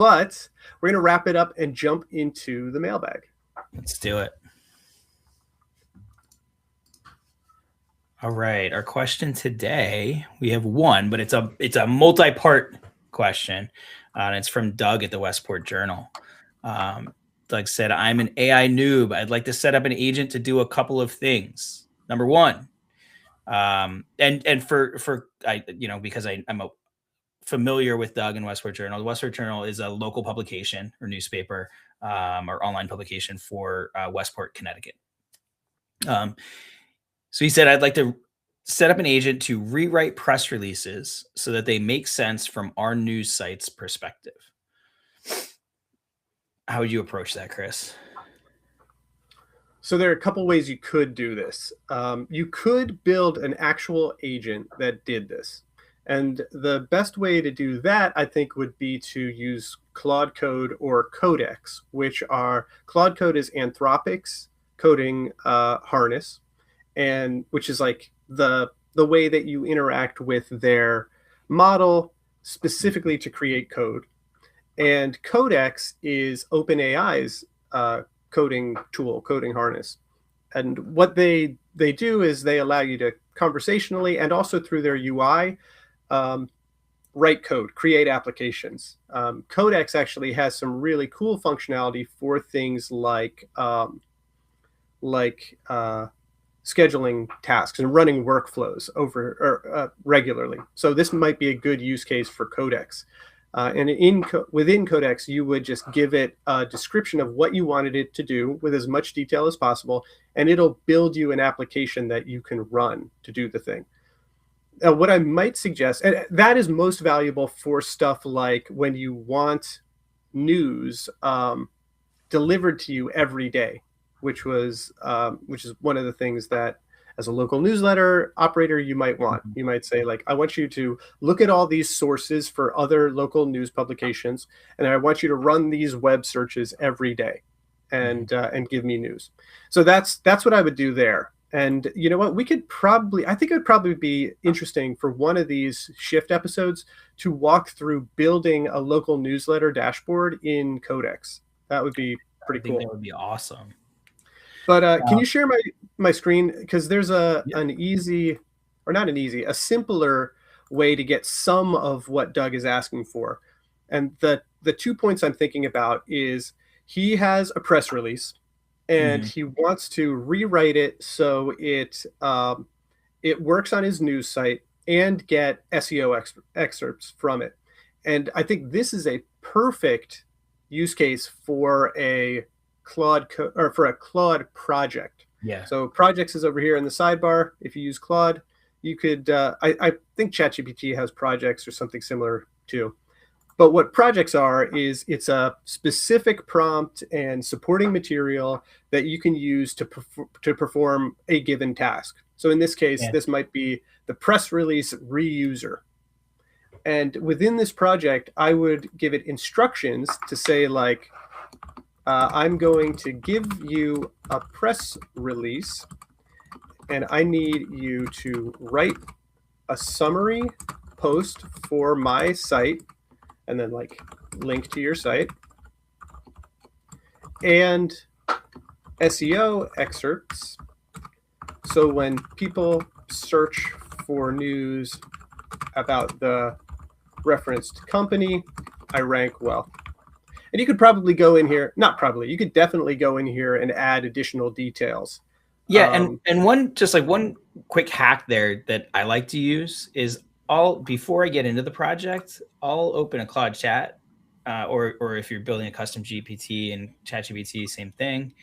But we're going to wrap it up and jump into the mailbag. Let's do it. All right. Our question today, we have one, but it's a multi-part question. And it's from Doug at the Westport Journal. Doug said, I'm an AI noob. I'd like to set up an agent to do a couple of things. Number one, and for I, because I'm familiar with Doug and Westport Journal. The Westport Journal is a local publication or newspaper or online publication for Westport, Connecticut. So he said, I'd like to set up an agent to rewrite press releases so that they make sense from our news site's perspective. How would you approach that, Chris? So there are a couple ways you could do this. You could build an actual agent that did this. And the best way to do that, I think, would be to use Claude Code or Codex, which are Claude Code is Anthropic's coding harness, and which is like the way that you interact with their model specifically to create code. And Codex is OpenAI's coding tool, coding harness. And what they do is they allow you to conversationally and also through their UI write code, create applications. Codex actually has some really cool functionality for things like scheduling tasks and running workflows regularly. So this might be a good use case for Codex. And within Codex, you would just give it a description of what you wanted it to do with as much detail as possible, and it'll build you an application that you can run to do the thing. What I might suggest, and that is most valuable for stuff like when you want news delivered to you every day, which is one of the things that as a local newsletter operator you might want. You might say, like, I want you to look at all these sources for other local news publications, and I want you to run these web searches every day and give me news. So that's what I would do there. And you know what, I think it would probably be interesting for one of these Shift episodes to walk through building a local newsletter dashboard in Codex. That would be pretty cool. That would be awesome. But can you share my screen? Because there's a simpler way to get some of what Doug is asking for. And the 2 points I'm thinking about is he has a press release and he wants to rewrite it so it works on his news site and get SEO excerpts from it. And I think this is a perfect use case for a Claude project. Yeah. So projects is over here in the sidebar. If you use Claude, you could, I think ChatGPT has projects or something similar too. But what projects are is it's a specific prompt and supporting material that you can use to perform a given task. So in this case, this might be the press release reuser. And within this project, I would give it instructions to say, like, I'm going to give you a press release, and I need you to write a summary post for my site, and then like link to your site, and SEO excerpts. So when people search for news about the referenced company, I rank well. And you could probably go in here, you could definitely go in here and add additional details. Yeah, and one quick hack there that I like to use is before I get into the project, I'll open a Claude chat, or if you're building a custom GPT and ChatGPT, same thing.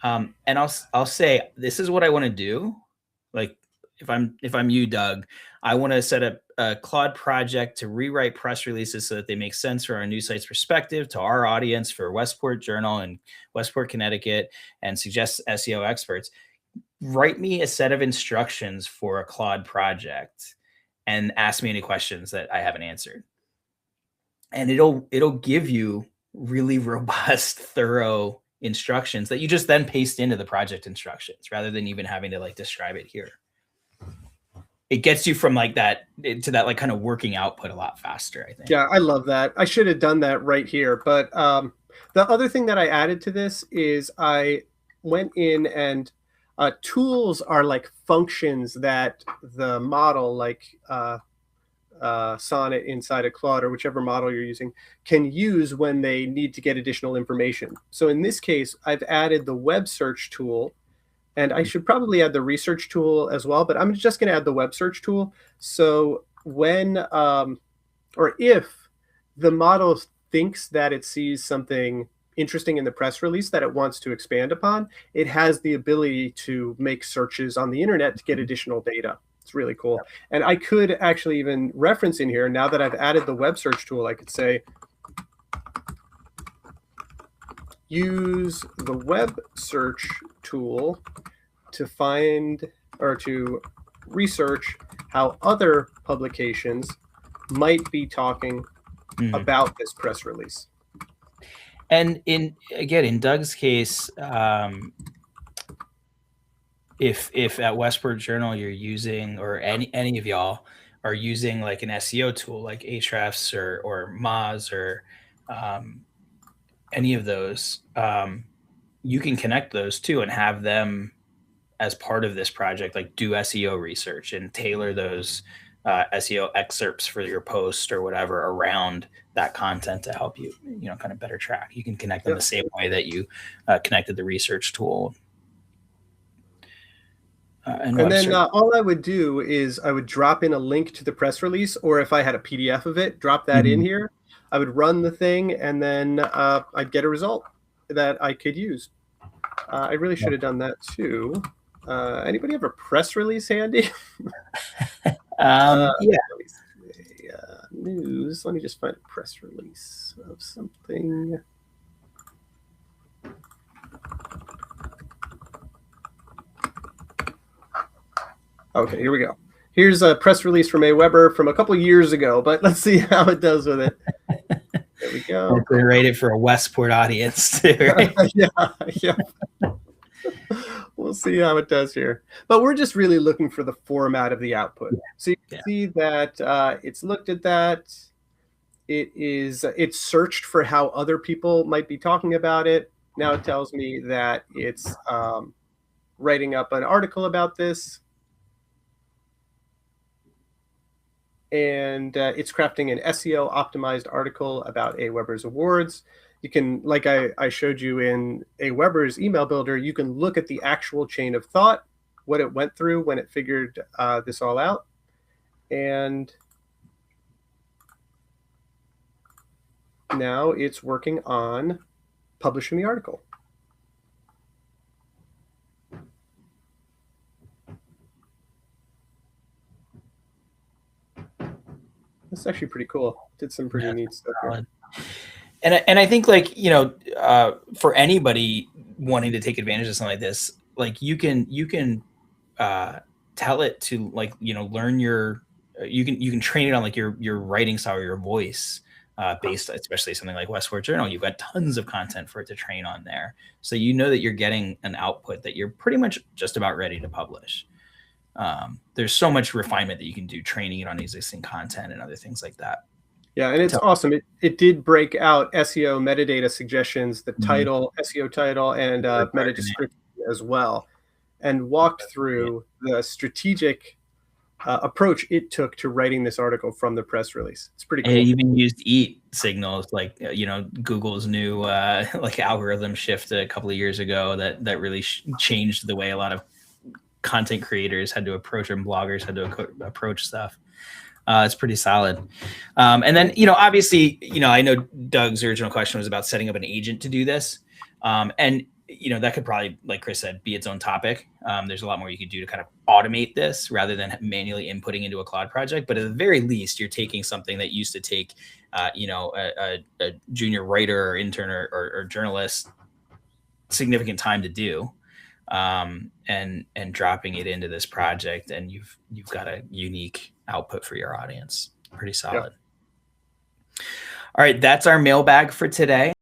And I'll say, this is what I want to do. Like if I'm you, Doug, I want to set up a Claude project to rewrite press releases so that they make sense for our news site's perspective to our audience for Westport Journal and Westport, Connecticut, and suggest SEO experts. Write me a set of instructions for a Claude project and ask me any questions that I haven't answered. And it'll give you really robust, thorough instructions that you just then paste into the project instructions rather than even having to like describe it here. it gets you from like that to that like kind of working output a lot faster, I think. Yeah, I love that. I should have done that right here. But the other thing that I added to this is I went in and tools are like functions that the model, like Sonnet inside of Claude or whichever model you're using, can use when they need to get additional information. So in this case, I've added the web search tool, and I should probably add the research tool as well, but I'm just going to add the web search tool. So when or if the model thinks that it sees something interesting in the press release that it wants to expand upon, it has the ability to make searches on the internet to get additional data. It's really cool. Yep. And I could actually even reference in here, now that I've added the web search tool, I could say, use the web search tool to find or to research how other publications might be talking about this press release. And in Doug's case, if at Westport Journal you're using, or any of y'all are using like an SEO tool like Ahrefs or Moz or any of those, you can connect those too and have them as part of this project, like do SEO research and tailor those SEO excerpts for your post or whatever around that content to help you, kind of better track. You can connect them the same way that you connected the research tool. And then all I would do is I would drop in a link to the press release, or if I had a PDF of it, drop that in here. I would run the thing, and then I'd get a result that I could use. I really should have done that too. Anybody have a press release handy? Yeah. News. Let me just find a press release of something. Okay, here we go. Here's a press release from AWeber from a couple years ago, but let's see how it does with it. There we go. Hopefully rated for a Westport audience too, right? Yeah. We'll see how it does here. But we're just really looking for the format of the output. So you can see that it's looked at that. It's searched for how other people might be talking about it. Now it tells me that it's writing up an article about this. And it's crafting an SEO optimized article about AWeber's awards. You can, like I showed you in AWeber's email builder, you can look at the actual chain of thought, what it went through when it figured this all out. And now it's working on publishing the article. That's actually pretty cool. Did some pretty neat stuff here. And I think, like, for anybody wanting to take advantage of something like this, like you can tell it to, like, learn you can train it on like your writing style or your voice based, especially something like Westport Journal. You've got tons of content for it to train on there, so that you're getting an output that you're pretty much just about ready to publish. There's so much refinement that you can do training it on existing content and other things like that. Yeah, and it's awesome. It did break out SEO metadata suggestions, the title, SEO title, and meta description as well, and walked through the strategic approach it took to writing this article from the press release. It's pretty cool. And it even used EAT signals, like Google's new like algorithm shift a couple of years ago that really changed the way a lot of content creators had to approach, and bloggers had to approach stuff. It's pretty solid. And then, obviously, I know Doug's original question was about setting up an agent to do this. And, that could probably, like Chris said, be its own topic. There's a lot more you could do to kind of automate this rather than manually inputting into a Claude project. But at the very least, you're taking something that used to take, a junior writer or intern or journalist significant time to do, and dropping it into this project, and you've got a unique output for your audience. Pretty solid. Yep. All right, that's our mailbag for today.